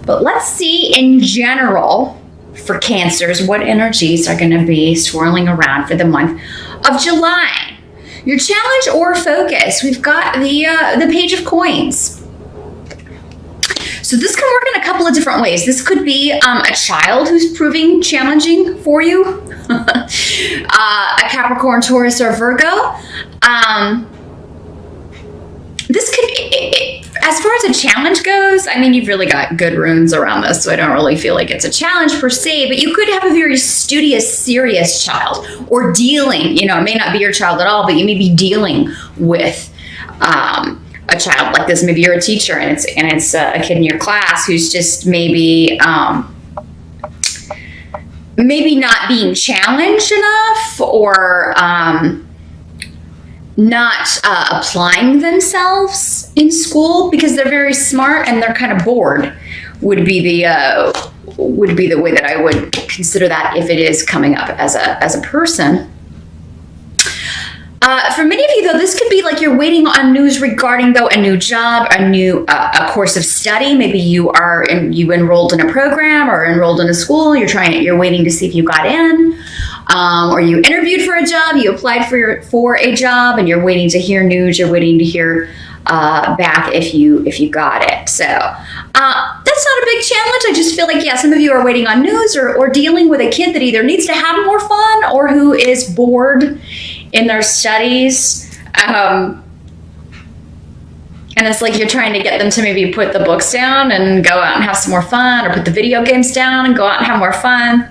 But let's see in general for Cancers what energies are going to be swirling around for the month of July. Your challenge or focus, we've got the Page of Coins. So this can work in a couple of different ways. This could be a child who's proving challenging for you, a Capricorn, Taurus, or Virgo. This could, as far as a challenge goes, I mean, you've really got good runes around this, so I don't really feel like it's a challenge per se, but you could have a very studious, serious child, or dealing, it may not be your child at all, but you may be dealing with a child like this. Maybe you're a teacher and it's a kid in your class who's just maybe not being challenged enough, or not applying themselves in school because they're very smart and they're kind of bored, would be the way that I would consider that if it is coming up as a person. For many of you, though, this could be like you're waiting on news regarding, though, a new job, a course of study. Maybe you enrolled in a program or enrolled in a school. You're waiting to see if you got in, or you interviewed for a job. You applied for a job, and you're waiting to hear news. You're waiting to hear back if you got it. So that's not a big challenge. I just feel like, some of you are waiting on news or dealing with a kid that either needs to have more fun or who is bored in their studies. And it's like you're trying to get them to maybe put the books down and go out and have some more fun, or put the video games down and go out and have more fun,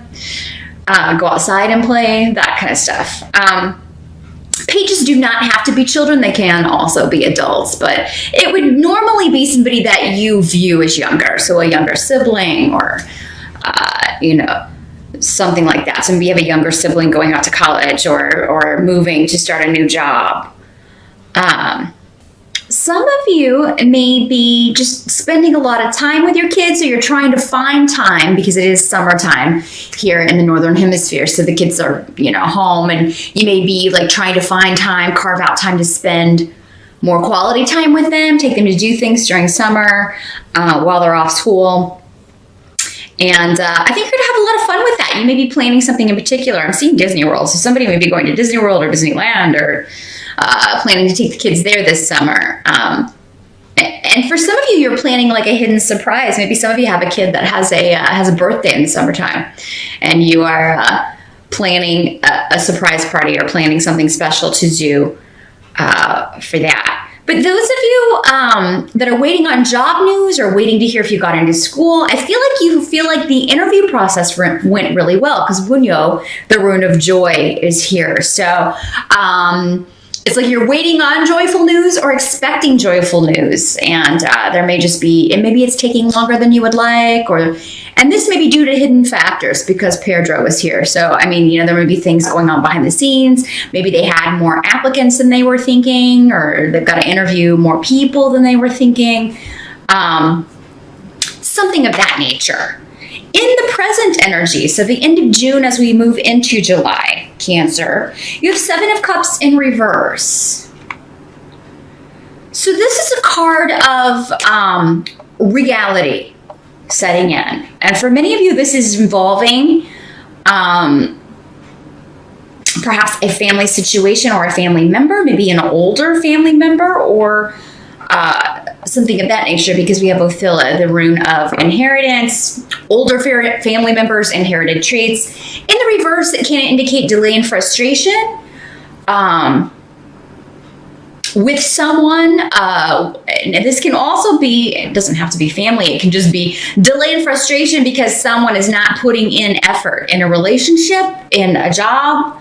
go outside and play, that kind of stuff. Pages do not have to be children. They can also be adults, but it would normally be somebody that you view as younger. So a younger sibling, or, something like that. So maybe you have a younger sibling going out to college or moving to start a new job. Some of you may be just spending a lot of time with your kids, so you're trying to find time because it is summertime here in the Northern Hemisphere. So the kids are, home, and you may be like trying to find time, carve out time to spend more quality time with them, take them to do things during summer while they're off school. And I think you're going to have a lot of fun with that. You may be planning something in particular. I'm seeing Disney World. So somebody may be going to Disney World or Disneyland, or planning to take the kids there this summer. And for some of you, you're planning like a hidden surprise. Maybe some of you have a kid that has a birthday in the summertime, and you are planning a surprise party or planning something special to do for that. But those of you that are waiting on job news or waiting to hear if you got into school, I feel like the interview process went really well, because Bunyo, the rune of joy, is here. So it's like you're waiting on joyful news or expecting joyful news, and there may just be, and maybe it's taking longer than you would like, and this may be due to hidden factors because Pedro is here. So, I mean, there may be things going on behind the scenes. Maybe they had more applicants than they were thinking, or they've got to interview more people than they were thinking. Something of that nature. In the present energy, so the end of June as we move into July, Cancer, you have Seven of Cups in reverse. So this is a card of reality setting in. And for many of you, this is involving perhaps a family situation or a family member, maybe an older family member, or something of that nature, because we have Ophila, the rune of inheritance, older family members, inherited traits. In the reverse, it can indicate delay and frustration with someone. And this can also be, it doesn't have to be family, it can just be delay and frustration because someone is not putting in effort in a relationship, in a job.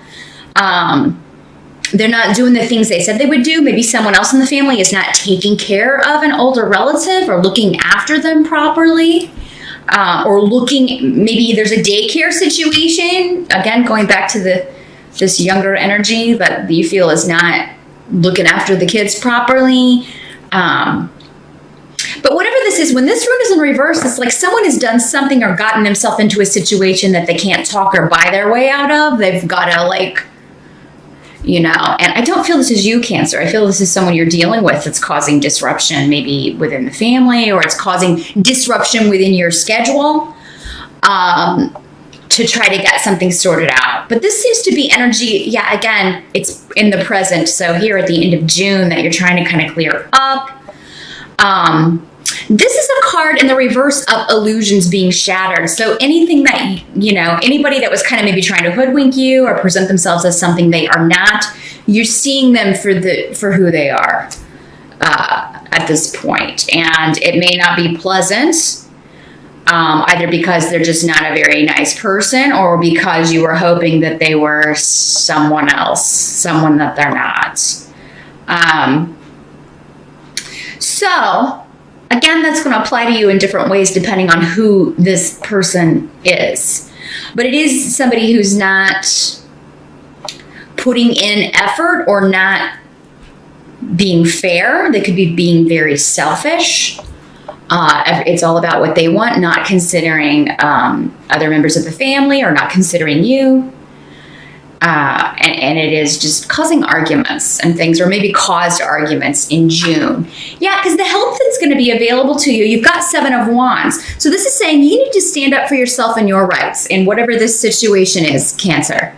They're not doing the things they said they would do. Maybe someone else in the family is not taking care of an older relative or looking after them properly. Or maybe there's a daycare situation. Again, going back to this younger energy that you feel is not looking after the kids properly. But whatever this is, when this rune is in reverse, it's like someone has done something or gotten themselves into a situation that they can't talk or buy their way out of. They've got to And I don't feel this is you, Cancer. I feel this is someone you're dealing with that's causing disruption, maybe within the family, or it's causing disruption within your schedule to try to get something sorted out. But this seems to be energy, again, it's in the present. So here at the end of June that you're trying to kind of clear up. This is a card in the reverse of illusions being shattered. So anything that, anybody that was kind of maybe trying to hoodwink you or present themselves as something they are not, you're seeing them for who they are at this point. And it may not be pleasant, either because they're just not a very nice person or because you were hoping that they were someone else, someone that they're not. So, again, that's going to apply to you in different ways depending on who this person is. But it is somebody who's not putting in effort or not being fair. They could be being very selfish. It's all about what they want, not considering other members of the family or not considering you. And it is just causing arguments and things, or maybe caused arguments in June. Yeah, because the help that's going to be available to you, you've got 7 of Wands. So this is saying you need to stand up for yourself and your rights in whatever this situation is, Cancer.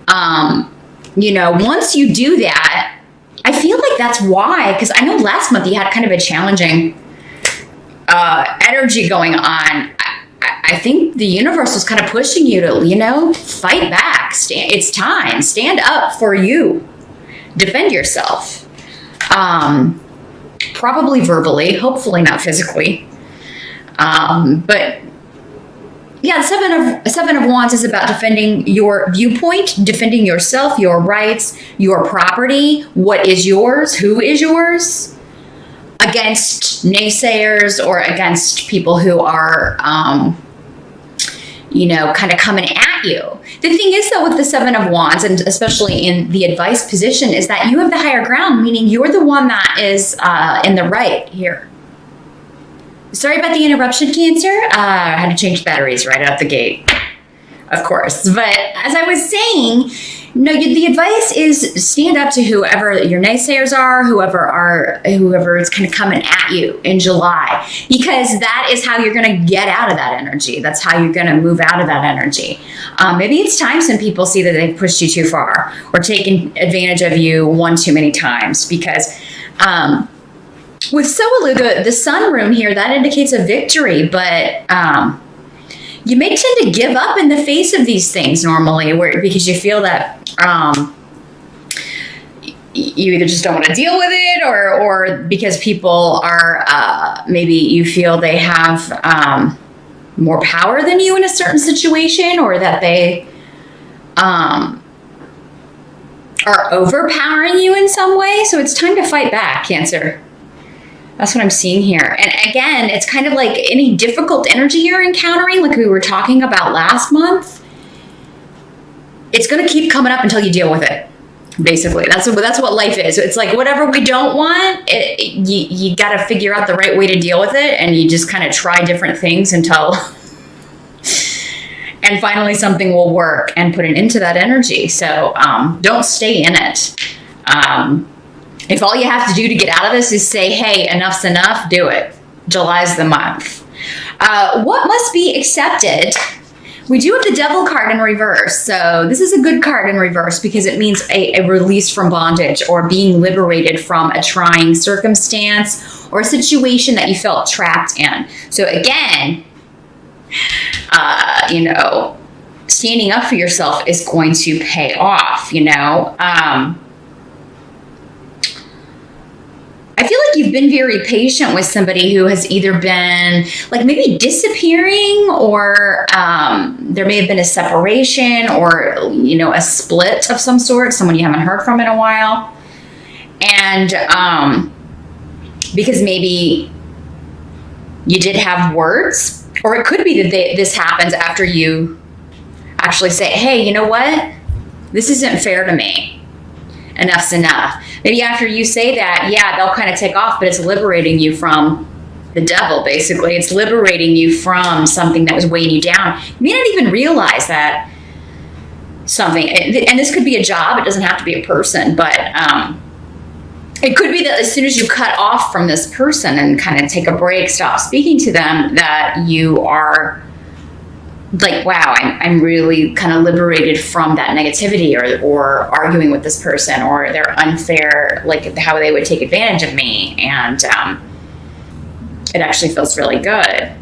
Once you do that, I feel like that's why, because I know last month you had kind of a challenging energy going on. I think the universe was kind of pushing you to, fight back. It's time. Stand up for you. Defend yourself. Probably verbally, hopefully not physically. But yeah, the seven of Wands is about defending your viewpoint, defending yourself, your rights, your property, what is yours, who is yours, against naysayers or against people who are kind of coming at you. The thing is, though, with the 7 of Wands, and especially in the advice position, is that you have the higher ground, meaning you're the one that is in the right here. Sorry about the interruption, Cancer. I had to change batteries right out the gate, of course. But as I was saying, the advice is stand up to whoever your naysayers are, whoever is kind of coming at you in July, because that is how you're going to get out of that energy. That's how you're going to move out of that energy. Maybe it's time some people see that they've pushed you too far or taken advantage of you one too many times, because with Soalu, the sun rune here, that indicates a victory, but you may tend to give up in the face of these things normally, because you feel that you either just don't want to deal with it, or because people are maybe you feel they have more power than you in a certain situation, or that they are overpowering you in some way. So it's time to fight back, Cancer. That's what I'm seeing here. And again, it's kind of like any difficult energy you're encountering, like we were talking about last month, it's going to keep coming up until you deal with it. Basically, that's what life is. It's like whatever we don't want, you got to figure out the right way to deal with it, and you just kind of try different things until, and finally something will work and put an end to that energy. So don't stay in it. If all you have to do to get out of this is say, hey, enough's enough, do it. July's the month. What must be accepted? We do have the Devil card in reverse. So this is a good card in reverse because it means a release from bondage or being liberated from a trying circumstance or a situation that you felt trapped in. So again, standing up for yourself is going to pay off, I feel like you've been very patient with somebody who has either been like maybe disappearing, or there may have been a separation, or, a split of some sort, someone you haven't heard from in a while. And because maybe you did have words, or it could be that this happens after you actually say, hey, you know what? This isn't fair to me. Enough's enough. Maybe after you say that, they'll kind of take off, but it's liberating you from the devil, basically. It's liberating you from something that was weighing you down. You may not even realize that something, and this could be a job, it doesn't have to be a person, but it could be that as soon as you cut off from this person and kind of take a break, stop speaking to them, that you are like, wow, I'm really kind of liberated from that negativity, or arguing with this person, or they're unfair, like how they would take advantage of me. And it actually feels really good.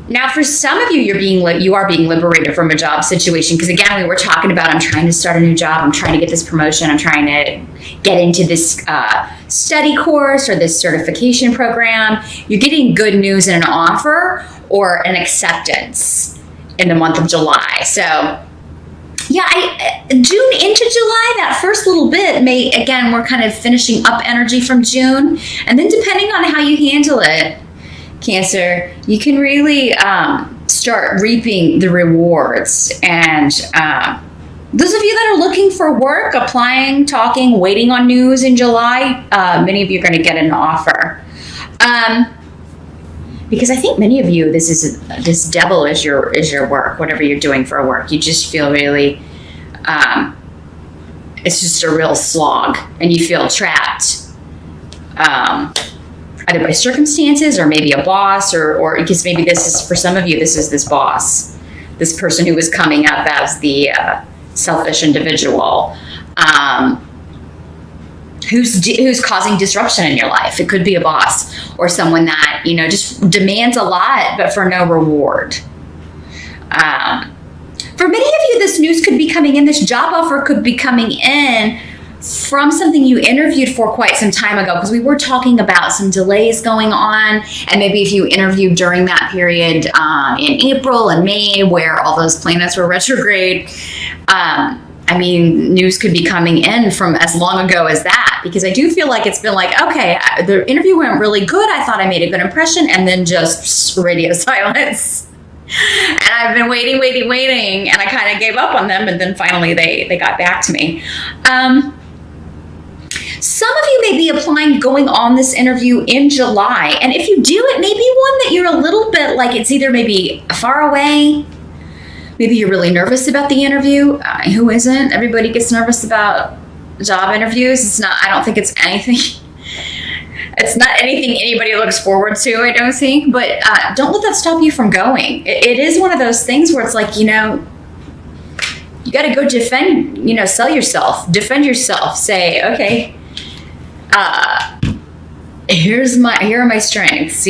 Now, for some of you, you are being liberated from a job situation, because again, we were talking about, I'm trying to start a new job, I'm trying to get this promotion, I'm trying to get into this study course or this certification program. You're getting good news in an offer or an acceptance in the month of July. So yeah, June into July, that first little bit again, we're kind of finishing up energy from June. And then depending on how you handle it, Cancer, you can really start reaping the rewards. And those of you that are looking for work, applying, talking, waiting on news in July, many of you are going to get an offer. Because I think many of you, this devil is your work, whatever you're doing for work. You just feel really, it's just a real slog, and you feel trapped, either by circumstances or maybe a boss, or because maybe this is, for some of you, this is this boss, this person who was coming up as the selfish individual, who's causing disruption in your life. It could be a boss or someone that, just demands a lot, but for no reward. For many of you, this news could be coming in, this job offer could be coming in from something you interviewed for quite some time ago, because we were talking about some delays going on, and maybe if you interviewed during that period in April and May, where all those planets were retrograde, news could be coming in from as long ago as that, because I do feel like it's been like, okay, the interview went really good, I thought I made a good impression, and then just radio silence. And I've been waiting, and I kind of gave up on them, and then finally they got back to me. Some of you may be applying, going on this interview in July, and if you do, it may be one that you're a little bit like, it's either maybe far away, maybe you're really nervous about the interview. Who isn't? Everybody gets nervous about job interviews. I don't think it's anything. It's not anything anybody looks forward to, I don't think. But don't let that stop you from going. It is one of those things where it's like, you got to go defend, sell yourself, defend yourself. Say, okay, here are my strengths,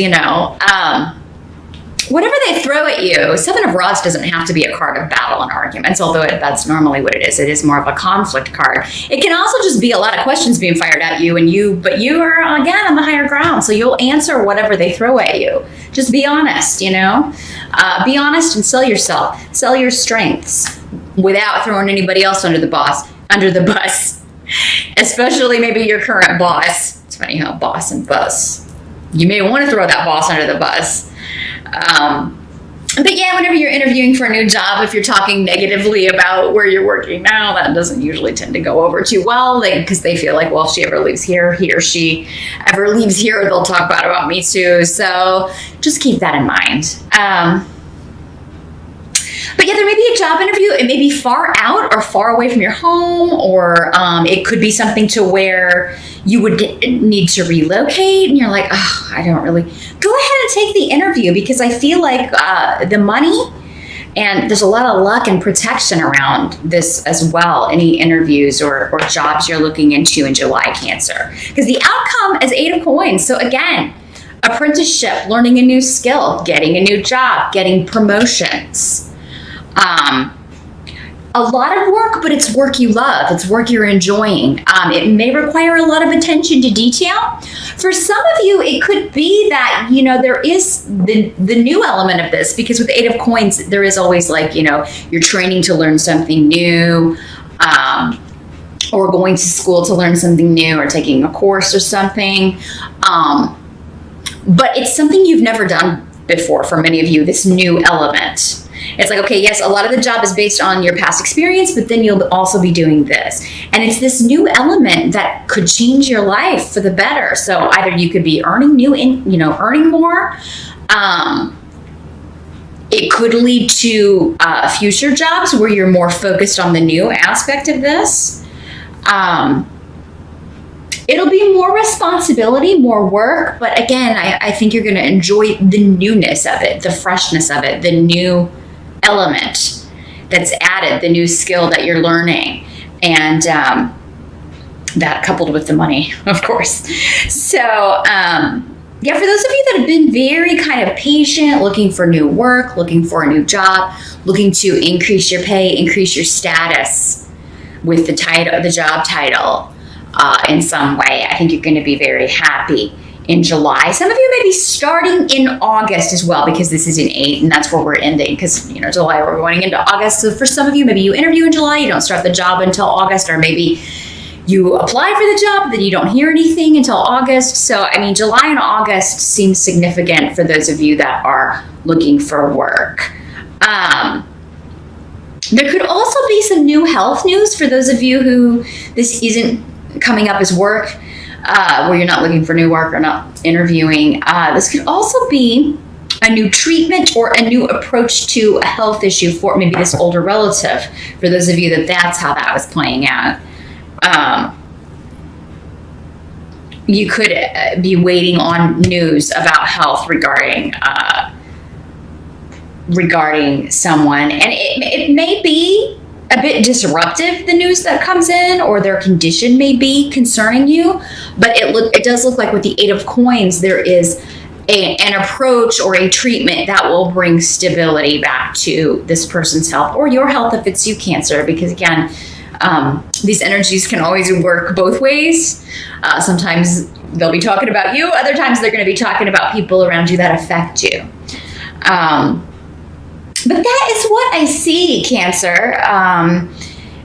whatever they throw at you. Seven of Rods doesn't have to be a card of battle and arguments, although that's normally what it is. It is more of a conflict card. It can also just be a lot of questions being fired at you, but you are, again, on the higher ground, so you'll answer whatever they throw at you. Just be honest, be honest and sell yourself. Sell your strengths without throwing anybody else under the bus, especially maybe your current boss. It's funny how boss and bus. You may want to throw that boss under the bus. But yeah, whenever you're interviewing for a new job, if you're talking negatively about where you're working now, that doesn't usually tend to go over too well, because they feel like, well, if she ever leaves here, he or she ever leaves here, they'll talk bad about me too. So just keep that in mind. But yeah, there may be a job interview. It may be far out or far away from your home, or it could be something to where you would need to relocate, and you're like, oh, I don't really. Go ahead and take the interview, because I feel like the money, and there's a lot of luck and protection around this as well. Any interviews or jobs you're looking into in July, Cancer, because the outcome is 8 of Coins. So again, apprenticeship, learning a new skill, getting a new job, getting promotions. A lot of work, but it's work you love. It's work you're enjoying. It may require a lot of attention to detail. For some of you, it could be that, there is the new element of this, because with 8 of Coins, there is always you're training to learn something new, or going to school to learn something new, or taking a course or something. But it's something you've never done before for many of you, this new element. It's like, okay, yes, a lot of the job is based on your past experience, but then you'll also be doing this. And it's this new element that could change your life for the better. So either you could be earning earning more. It could lead to future jobs where you're more focused on the new aspect of this. It'll be more responsibility, more work, but again, I think you're going to enjoy the newness of it, the freshness of it, the new element that's added, the new skill that you're learning, and that coupled with the money, of course. So, yeah, for those of you that have been very kind of patient, looking for new work, looking for a new job, looking to increase your pay, increase your status with the title, the job title, in some way, I think you're going to be very happy in July. Some of you may be starting in August as well, because this is in 8, and that's where we're ending, because, you know, July, we're going into August. So for some of you, maybe you interview in July, you don't start the job until August, or maybe you apply for the job, then you don't hear anything until August. So, I mean, July and August seem significant for those of you that are looking for work. There could also be some new health news for those of you who this isn't coming up as work, where you're not looking for new work or not interviewing. This could also be a new treatment or a new approach to a health issue for maybe this older relative, for those of you that that's how that was playing out. You could be waiting on news about health regarding someone, and it may be a bit disruptive, the news that comes in, or their condition may be concerning you, but it does look like with the 8 of Coins, there is an approach or a treatment that will bring stability back to this person's health, or your health if it's you, Cancer, because again, these energies can always work both ways. Sometimes they'll be talking about you, other times they're going to be talking about people around you that affect you. But that is what I see, Cancer,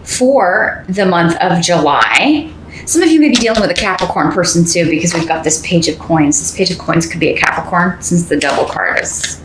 for the month of July. Some of you may be dealing with a Capricorn person too, because we've got this Page of Coins. This Page of Coins could be a Capricorn, since the double card is